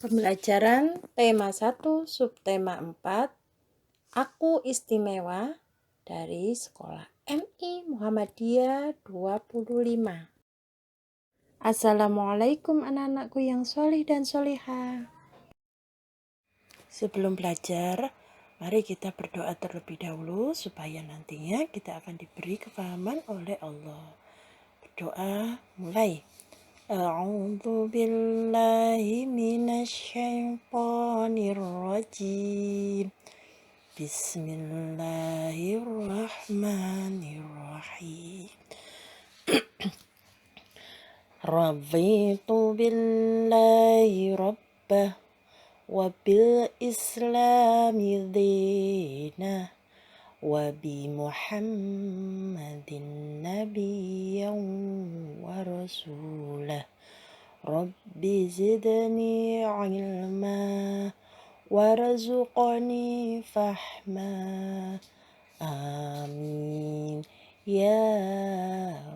Pembelajaran tema 1 subtema 4 Aku Istimewa dari Sekolah MI Muhammadiyah 25. Assalamualaikum anak-anakku yang solih dan solihah. Sebelum belajar, mari kita berdoa terlebih dahulu supaya nantinya kita akan diberi kefahaman oleh Allah. Berdoa mulai. A'udzu billahi minasyaitonir rajim. Bismillahirrahmanirrahim. Raditu billahi rabbah wa bil islami dina wa bi Muhammadin nabiyyan wa rasulah. Rabbi zidni ilma warzuqni fahma. Amin ya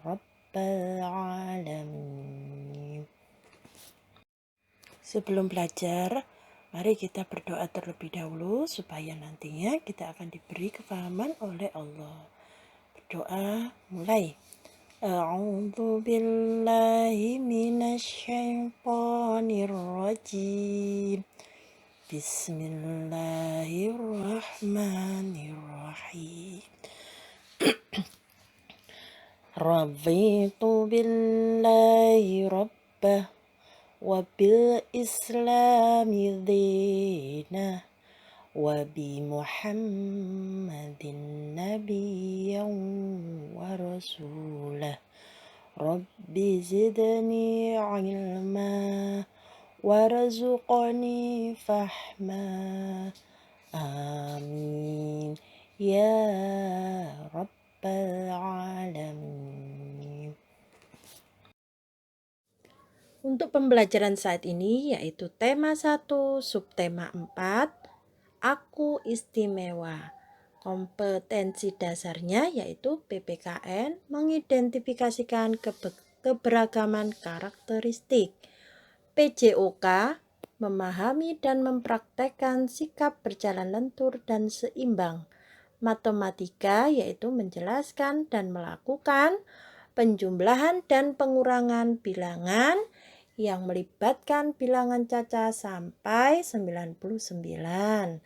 rabbal alamin. Sebelum belajar, mari kita berdoa terlebih dahulu supaya nantinya kita akan diberi kefahaman oleh Allah. Berdoa mulai. A'udzu billahi minasyaitonir rajim. Bismillahirrahmanirrahim. Raditu billahi rabbah wa bil islami dina wa bi Muhammadin nabiyyan wa rasulah. Rabbi zidni ilma warzuqni fahma. Amin ya rabbal alamin. Untuk pembelajaran saat ini yaitu tema 1 subtema 4 Aku Istimewa. Kompetensi dasarnya yaitu PPKN mengidentifikasikan keberagaman karakteristik. PJOK memahami dan mempraktekkan sikap berjalan lentur dan seimbang. Matematika yaitu menjelaskan dan melakukan penjumlahan dan pengurangan bilangan yang melibatkan bilangan cacah sampai 99.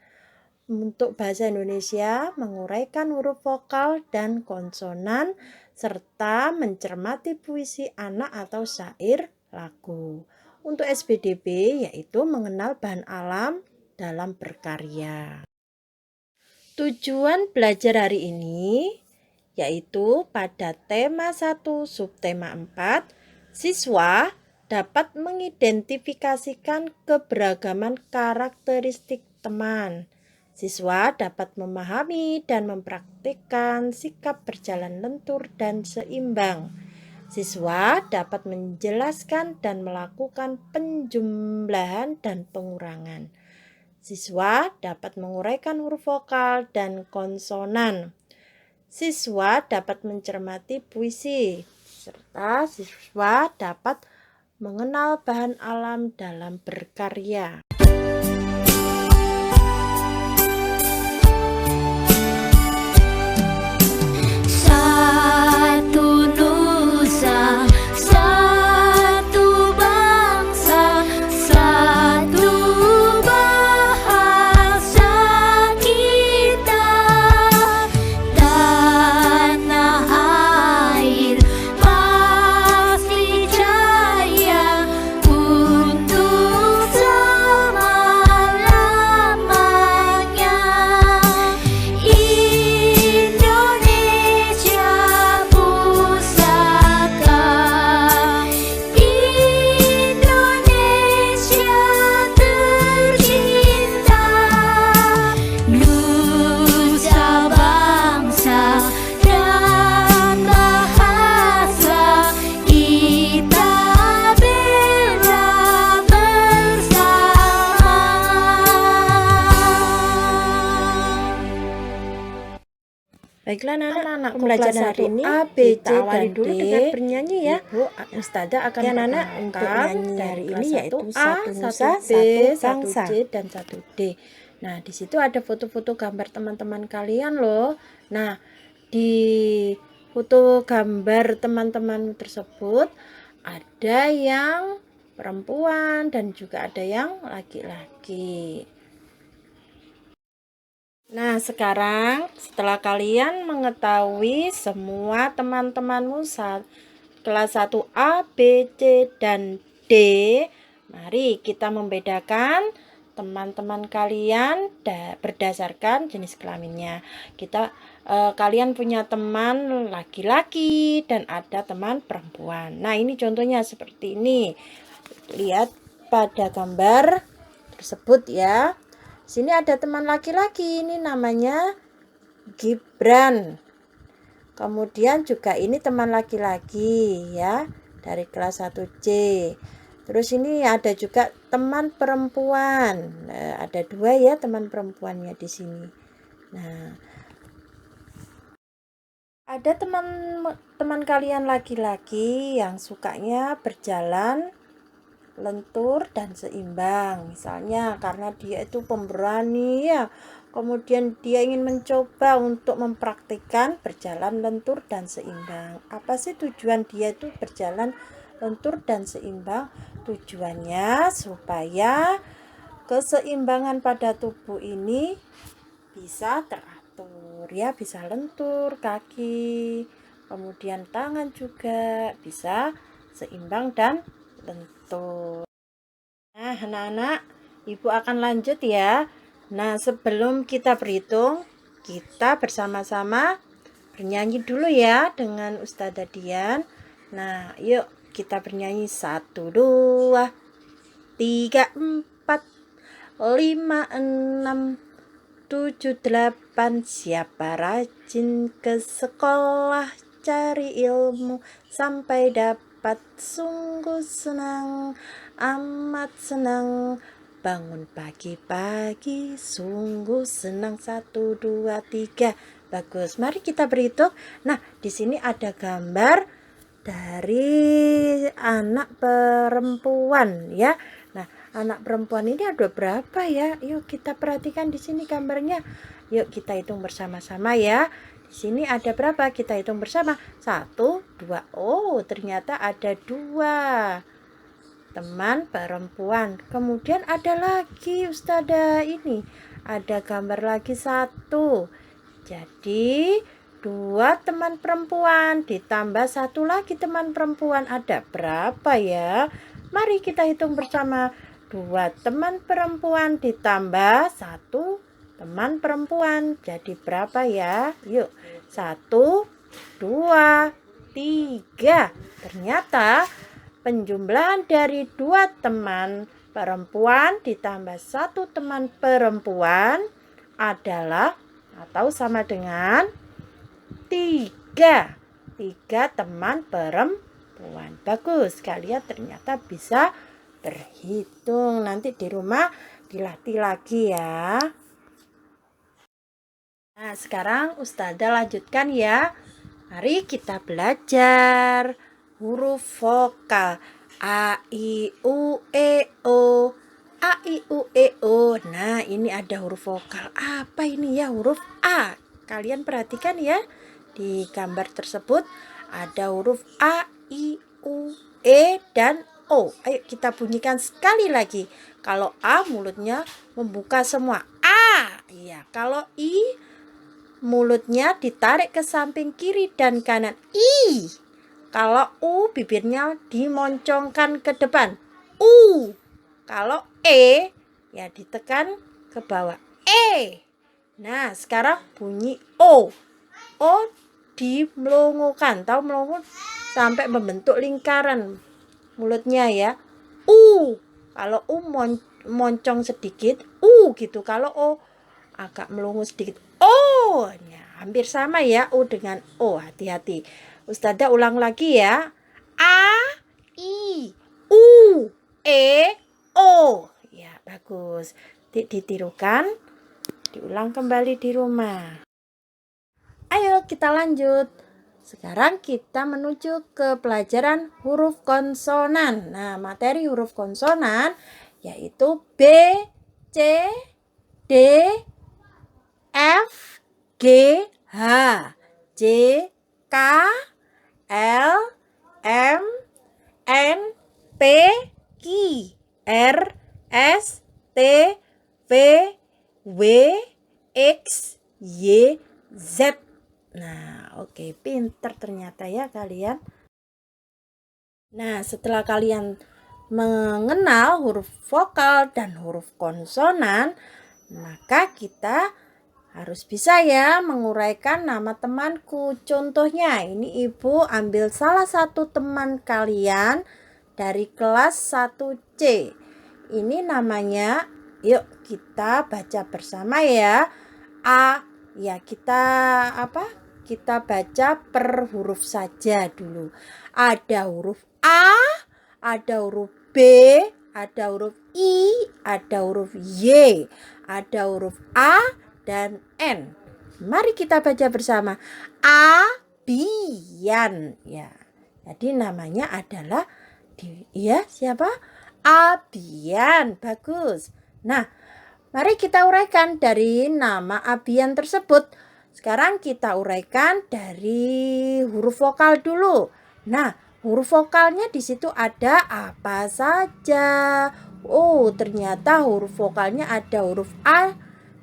Untuk bahasa Indonesia, menguraikan huruf vokal dan konsonan serta mencermati puisi anak atau syair lagu. Untuk SPDB yaitu mengenal bahan alam dalam berkarya. Tujuan belajar hari ini yaitu pada tema 1 subtema 4 siswa dapat mengidentifikasikan keberagaman karakteristik teman. Siswa dapat memahami dan mempraktikkan sikap berjalan lentur dan seimbang. Siswa dapat menjelaskan dan melakukan penjumlahan dan pengurangan. Siswa dapat menguraikan huruf vokal dan konsonan. Siswa dapat mencermati puisi, serta siswa dapat mengenal bahan alam dalam berkarya. Baiklah anak-anak, pembelajaran kelas hari 1 ini A, B, C, kita awali dan dulu D. dengan bernyanyi ya. Ibu Ustazah akan Oke anak-anak, untuk memperkenalkan nyanyi dari hari kelas ini 1 yaitu A, satu 1 nusa, B, satu 1 bangsa. C, dan 1 D. Nah, di situ ada foto-foto gambar teman-teman kalian loh. Nah, di foto gambar teman-teman tersebut ada yang perempuan dan juga ada yang laki-laki. Nah, sekarang setelah kalian mengetahui semua teman-temanmu kelas 1 A, B, C, dan D, mari kita membedakan teman-teman kalian berdasarkan jenis kelaminnya. Kalian punya teman laki-laki dan ada teman perempuan. Nah, ini contohnya seperti ini. Lihat pada gambar tersebut ya. Sini ada teman laki-laki, ini namanya Gibran. Kemudian juga ini teman laki-laki ya, dari kelas 1C. Terus ini ada juga teman perempuan. Nah, ada 2 ya teman perempuannya di sini. Nah, ada teman kalian laki-laki yang sukanya berjalan lentur dan seimbang, misalnya karena dia itu pemberani ya, kemudian dia ingin mencoba untuk mempraktikkan berjalan lentur dan seimbang. Apa sih tujuan dia itu berjalan lentur dan seimbang? Tujuannya supaya keseimbangan pada tubuh ini bisa teratur ya, bisa lentur kaki, kemudian tangan juga bisa seimbang dan lentur. Nah, anak-anak, Ibu akan lanjut ya. Nah, sebelum kita berhitung, kita bersama-sama bernyanyi dulu ya dengan Ustazah Dian. Nah, yuk kita bernyanyi 1, 2, 3, 4, 5, 6, 7, 8. Siapa rajin ke sekolah cari ilmu sampai dapat, sungguh senang, amat senang. Bangun pagi-pagi sungguh senang. 1, 2, 3. Bagus. Mari kita berhitung. Nah, di sini ada gambar dari anak perempuan ya. Nah, anak perempuan ini ada berapa ya? Yuk kita perhatikan di sini gambarnya. Yuk kita hitung bersama-sama ya. Di sini ada berapa? Kita hitung bersama. 1, 2. Oh, ternyata ada 2 teman perempuan. Kemudian ada lagi Ustazah ini. Ada gambar lagi 1. Jadi 2 teman perempuan ditambah 1 lagi teman perempuan. Ada berapa ya? Mari kita hitung bersama. 2 teman perempuan ditambah 1 teman perempuan. Jadi berapa ya? Yuk. 1, 2, 3. Ternyata penjumlahan dari 2 teman perempuan ditambah 1 teman perempuan adalah atau sama dengan 3 teman perempuan. Bagus, kalian ternyata bisa berhitung. Nanti di rumah dilatih lagi ya. Nah, sekarang Ustazah lanjutkan ya. Mari kita belajar huruf vokal. A, I, U, E, O. A, I, U, E, O. Nah, ini ada huruf vokal. Apa ini ya? Huruf A. Kalian perhatikan ya. Di gambar tersebut ada huruf A, I, U, E, dan O. Ayo kita bunyikan sekali lagi. Kalau A mulutnya membuka semua. A. Iya, kalau I mulutnya ditarik ke samping kiri dan kanan. I. Kalau U bibirnya dimoncongkan ke depan. U. Kalau E ya ditekan ke bawah. E. Nah, sekarang bunyi O. O dimelongokan. Tahu melongo sampai membentuk lingkaran mulutnya ya. U. Kalau U moncong sedikit, U gitu. Kalau O agak melongo sedikit. Oh, ya, hampir sama ya U dengan O. Hati-hati. Ustazah ulang lagi ya. A, I, U, E, O. Ya, bagus. Ditirukan. Diulang kembali di rumah. Ayo kita lanjut. Sekarang kita menuju ke pelajaran huruf konsonan. Nah, materi huruf konsonan yaitu B, C, D, F, G, H, J, K, L, M, N, P, Q, R, S, T, V, W, X, Y, Z. Nah, oke, pinter ternyata ya kalian. Nah, setelah kalian mengenal huruf vokal dan huruf konsonan, maka kita harus bisa ya menguraikan nama temanku. Contohnya, ini Ibu ambil salah satu teman kalian dari kelas 1C. Ini namanya, yuk kita baca bersama ya. A, ya kita baca per huruf saja dulu. Ada huruf A, ada huruf B, ada huruf I, ada huruf Y, ada huruf A dan N. Mari kita baca bersama. Abian, ya. Jadi namanya adalah siapa? Abian. Bagus. Nah, mari kita uraikan dari nama Abian tersebut. Sekarang kita uraikan dari huruf vokal dulu. Nah, huruf vokalnya di situ ada apa saja? Oh, ternyata huruf vokalnya ada huruf A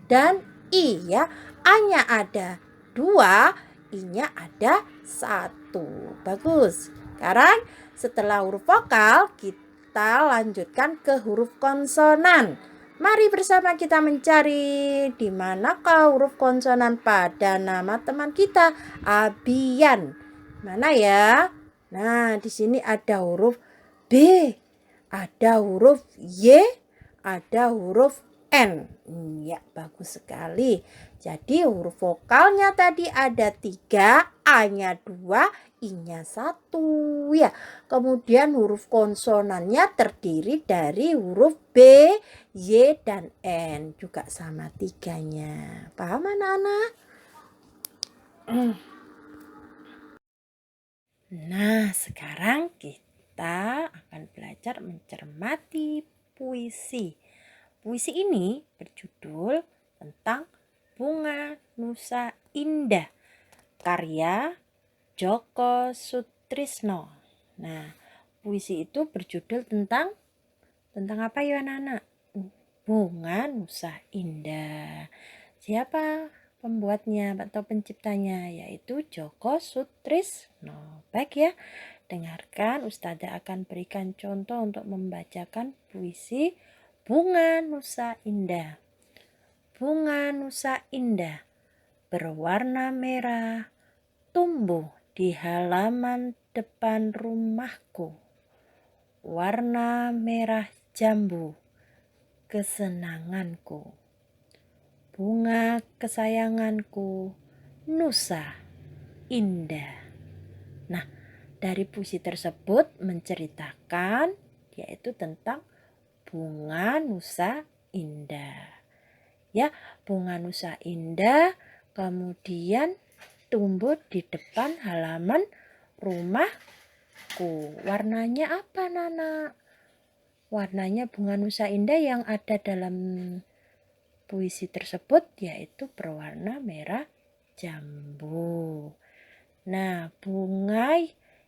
dan I ya. A-nya ada 2, I-nya ada 1. Bagus. Sekarang setelah huruf vokal kita lanjutkan ke huruf konsonan. Mari bersama kita mencari di manakah huruf konsonan pada nama teman kita, Abian. Mana ya? Nah, di sini ada huruf B, ada huruf Y, ada huruf N. Ya, bagus sekali. Jadi huruf vokalnya tadi ada 3, A-nya 2, I-nya 1 ya. Kemudian huruf konsonannya terdiri dari huruf B, Y, dan N. Juga sama 3-nya. Paham anak-anak? Nah, sekarang kita akan belajar mencermati puisi. Puisi ini berjudul tentang Bunga Nusa Indah, karya Djoko Sutrisno. Nah, puisi itu berjudul tentang apa ya anak-anak? Bunga Nusa Indah. Siapa pembuatnya atau penciptanya? Yaitu Djoko Sutrisno. Baik ya, dengarkan, Ustazah akan berikan contoh untuk membacakan puisi Bunga Nusa Indah. Bunga Nusa Indah berwarna merah, tumbuh di halaman depan rumahku. Warna merah jambu, kesenanganku. Bunga kesayanganku, Nusa Indah. Nah, dari puisi tersebut menceritakan yaitu tentang bunga Nusa Indah. Ya, bunga Nusa Indah kemudian tumbuh di depan halaman rumahku. Warnanya apa, Nana? Warnanya bunga Nusa Indah yang ada dalam puisi tersebut yaitu berwarna merah jambu. Nah, bunga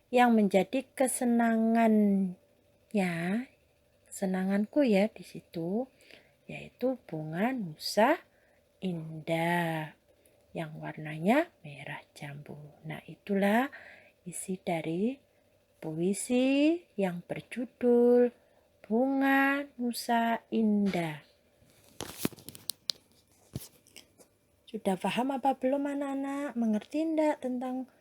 yang menjadi kesenanganku ya di situ yaitu bunga Nusa Indah yang warnanya merah jambu. Nah, itulah isi dari puisi yang berjudul Bunga Nusa Indah. Sudah paham apa belum anak-anak? Mengerti enggak tentang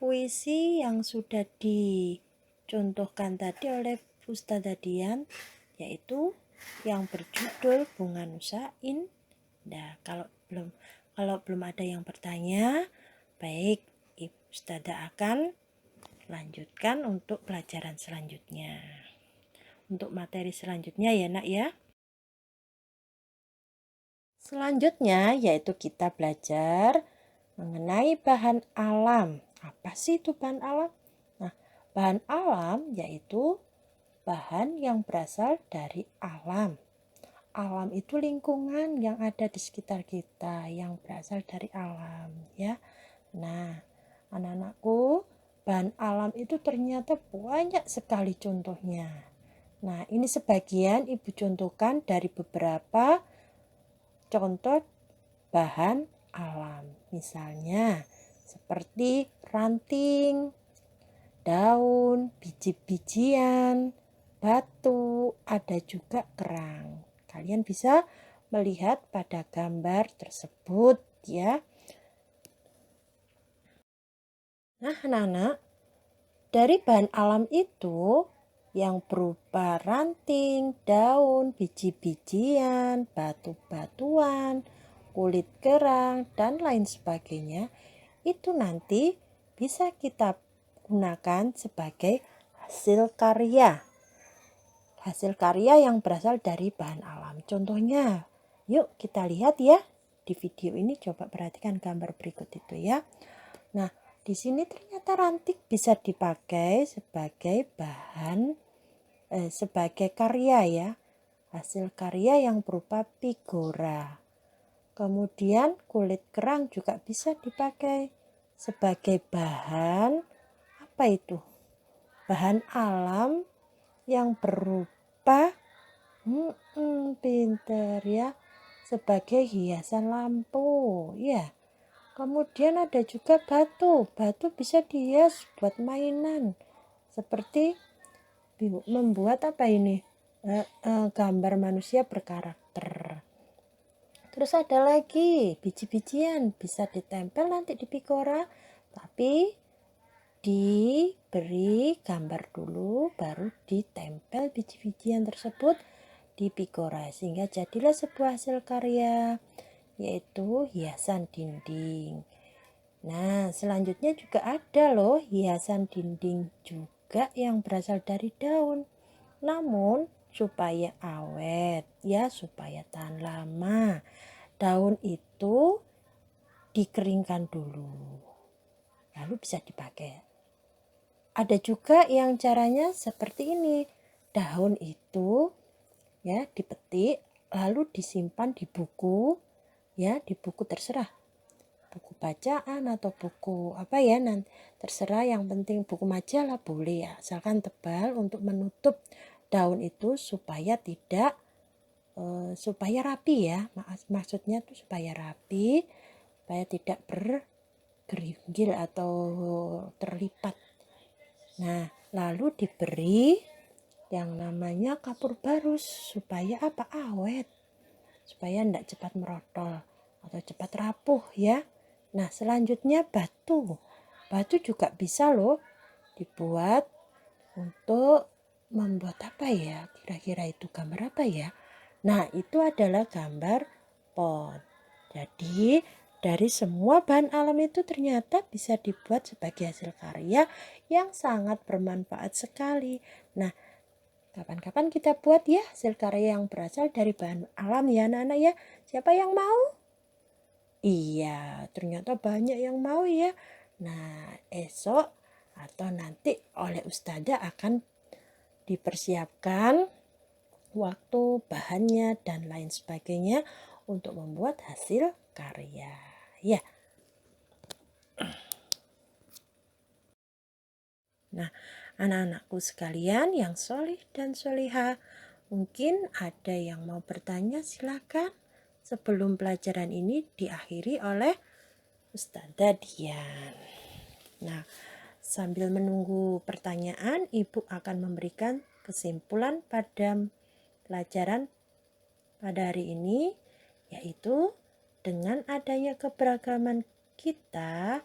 puisi yang sudah dicontohkan tadi oleh Ustazah Dian, yaitu yang berjudul Bunga Nusa Indah. Kalau belum ada yang bertanya, baik, Ustazah akan lanjutkan untuk pelajaran selanjutnya. Untuk materi selanjutnya ya nak ya. Selanjutnya yaitu kita belajar mengenai bahan alam. Apa sih itu bahan alam? Nah, bahan alam yaitu bahan yang berasal dari alam. Alam itu lingkungan yang ada di sekitar kita yang berasal dari alam, ya. Nah, anak-anakku, bahan alam itu ternyata banyak sekali contohnya. Nah, ini sebagian Ibu contohkan dari beberapa contoh bahan alam. Misalnya seperti ranting, daun, biji-bijian, batu, ada juga kerang. Kalian bisa melihat pada gambar tersebut ya. Nah, anak-anak, dari bahan alam itu yang berupa ranting, daun, biji-bijian, batu-batuan, kulit kerang, dan lain sebagainya, itu nanti bisa kita gunakan sebagai hasil karya. Hasil karya yang berasal dari bahan alam. Contohnya, yuk kita lihat ya. Di video ini coba perhatikan gambar berikut itu ya. Nah, di sini ternyata ranting bisa dipakai sebagai bahan sebagai karya ya. Hasil karya yang berupa figura. Kemudian kulit kerang juga bisa dipakai sebagai bahan apa itu? Bahan alam yang berupa pinter ya, sebagai hiasan lampu ya. Kemudian ada juga batu. Batu bisa dihias buat mainan. Seperti membuat apa ini? Gambar manusia berkarakter. Terus ada lagi biji-bijian bisa ditempel nanti di pigora, tapi diberi gambar dulu baru ditempel biji-bijian tersebut di pigora sehingga jadilah sebuah hasil karya yaitu hiasan dinding. Nah, selanjutnya juga ada loh hiasan dinding juga yang berasal dari daun. Namun supaya awet ya, supaya tahan lama, daun itu dikeringkan dulu lalu bisa dipakai. Ada juga yang caranya seperti ini. Daun itu ya dipetik lalu disimpan di buku ya, di buku terserah. Buku bacaan atau buku apa ya, nanti terserah, yang penting buku majalah boleh ya, asalkan tebal untuk menutup daun itu supaya tidak supaya rapi ya. Maksudnya tuh supaya rapi, supaya tidak bergeringgil atau terlipat. Nah, lalu diberi yang namanya kapur barus supaya apa? Awet. Supaya tidak cepat merotol atau cepat rapuh ya. Nah, selanjutnya batu. Batu juga bisa loh dibuat untuk membuat apa ya? Kira-kira itu gambar apa ya? Nah, itu adalah gambar pot. Jadi, dari semua bahan alam itu ternyata bisa dibuat sebagai hasil karya yang sangat bermanfaat sekali. Nah, kapan-kapan kita buat ya hasil karya yang berasal dari bahan alam ya anak-anak ya. Siapa yang mau? Iya, ternyata banyak yang mau ya. Nah, esok atau nanti oleh Ustazah akan dipersiapkan waktu, bahannya, dan lain sebagainya untuk membuat hasil karya. Ya. Nah, anak-anakku sekalian yang solih dan solihah, mungkin ada yang mau bertanya, silakan. Sebelum pelajaran ini diakhiri oleh Ustazah Dian. Nah, sambil menunggu pertanyaan, Ibu akan memberikan kesimpulan pada pelajaran pada hari ini, yaitu dengan adanya keberagaman kita,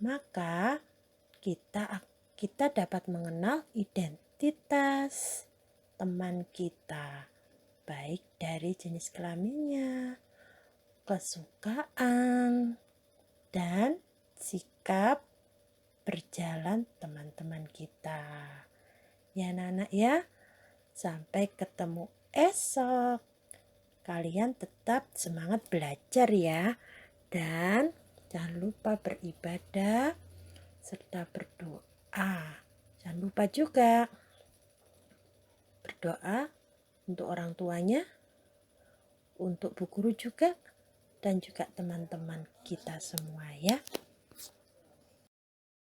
maka kita dapat mengenal identitas teman kita, baik dari jenis kelaminnya, kesukaan, dan sikap berjalan teman-teman kita. Ya anak-anak ya, sampai ketemu esok. Kalian tetap semangat belajar ya. Dan Jangan lupa beribadah serta berdoa. Jangan lupa juga berdoa untuk orang tuanya, untuk bu guru juga, dan juga teman-teman kita semua ya.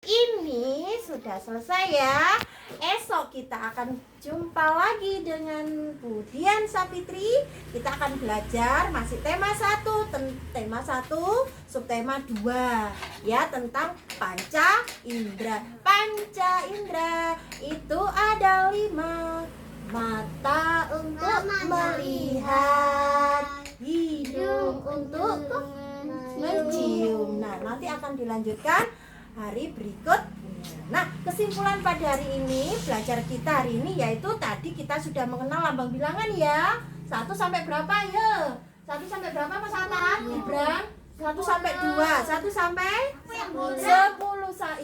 Ini sudah selesai ya. Esok kita akan jumpa lagi dengan Bu Dian Sapitri. Kita akan belajar masih tema 1, subtema 2 ya, tentang panca indera. Panca indera itu ada 5. Mata untuk melihat, hidung untuk mencium. Nah, nanti akan dilanjutkan hari berikutnya. Nah, kesimpulan pada hari ini, belajar kita hari ini yaitu tadi kita sudah mengenal lambang bilangan ya. 1 sampai berapa ya? 1 sampai berapa Mas Atat? Gibran? 1 sampai 2, 1 sampai 10.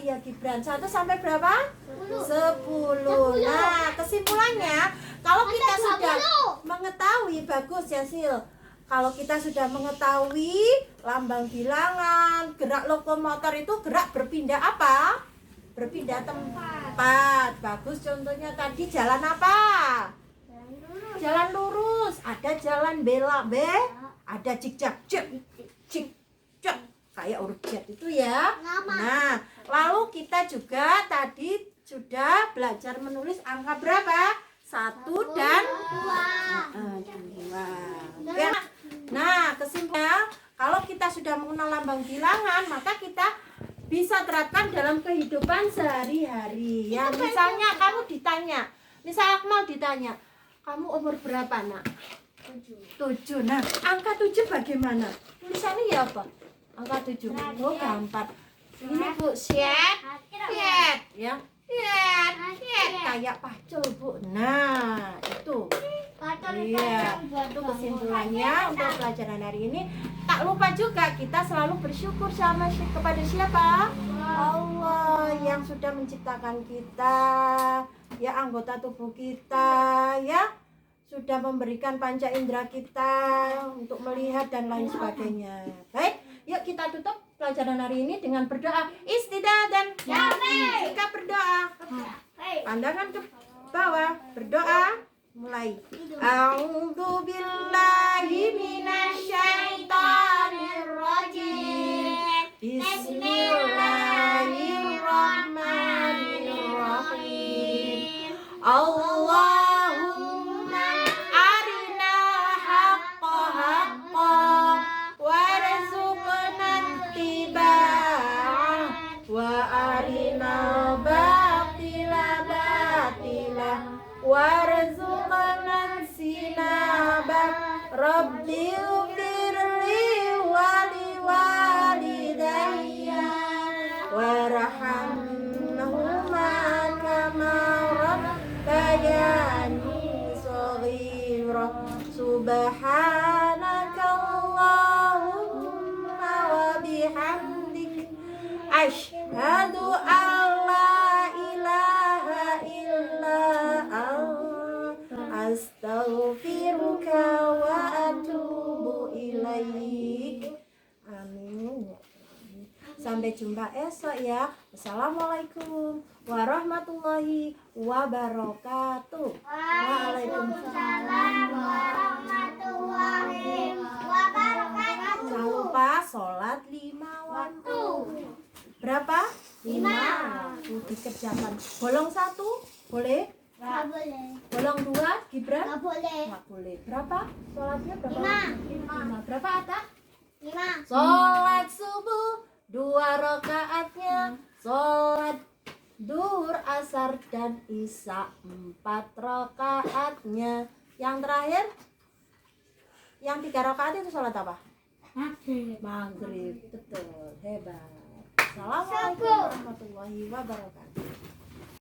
Iya Gibran, 1 sampai berapa? 10. Nah, kesimpulannya kalau kita sudah mengetahui, bagus ya Sil. Kalau kita sudah mengetahui lambang bilangan, gerak lokomotor itu gerak berpindah apa? Berpindah tempat. Bagus, contohnya tadi jalan apa? Jalan lurus. Ada jalan belok, ada zigzag, zigzag, kayak urut Z itu ya. Nah, lalu kita juga tadi sudah belajar menulis angka berapa? 1 dan 2. Ya. Nah, kesimpulannya kalau kita sudah mengenal lambang bilangan, maka kita bisa terapkan dalam kehidupan sehari-hari. Ya, misalnya kamu ditanya, misal Akmal ditanya, kamu umur berapa nak? 7. Nah, angka 7 bagaimana? Tulisannya ya apa? Angka 7. Oh, gampang. Ini Bu, set, ya. Kayak pacul Bu. Nah, itu. Iya, itu kesimpulannya untuk pelajaran hari ini. Tak lupa juga kita selalu bersyukur kepada siapa? Allah yang sudah menciptakan kita, ya, anggota tubuh kita, ya, sudah memberikan panca indera kita untuk melihat dan lain sebagainya. Baik, yuk kita tutup pelajaran hari ini dengan berdoa istidah dan sikap berdoa. Pandangan ke bawah, berdoa. Mulai. A'udzu billahi minasyaitonir rajim. Bismillahirrahmanirrahim. Allahumma arina haqqa haqqa warzuqna ittiba'ah wa arina batila batila warzuqna sinabah. Rabbi firli wali walidayya warhamhuma kama rabbayani shaghira. Subhanaka Allahumma wa bihamdik asyhadu an la ilaha illa anta astaghfiruka wa atubu ilaik. Amin. Sampai jumpa esok ya. Assalamualaikum warahmatullahi wabarakatuh. Waalaikumsalam warahmatullahi wabarakatuh. Jangan lupa sholat 5 waktu. Berapa? 5. Dikerjakan. Bolong 1 boleh? Nggak boleh. Bolong 2 Gibran? Nggak boleh. Nggak boleh. Berapa? Sholatnya berapa? 5. Berapa Atta? 5. Sholat subuh 2 rakaatnya. Sholat duhur, asar, dan isya 4 rakaatnya. Yang terakhir, yang 3 rakaat itu sholat apa? Maghrib. Betul, hebat. Assalamualaikum warahmatullahi wabarakatuh.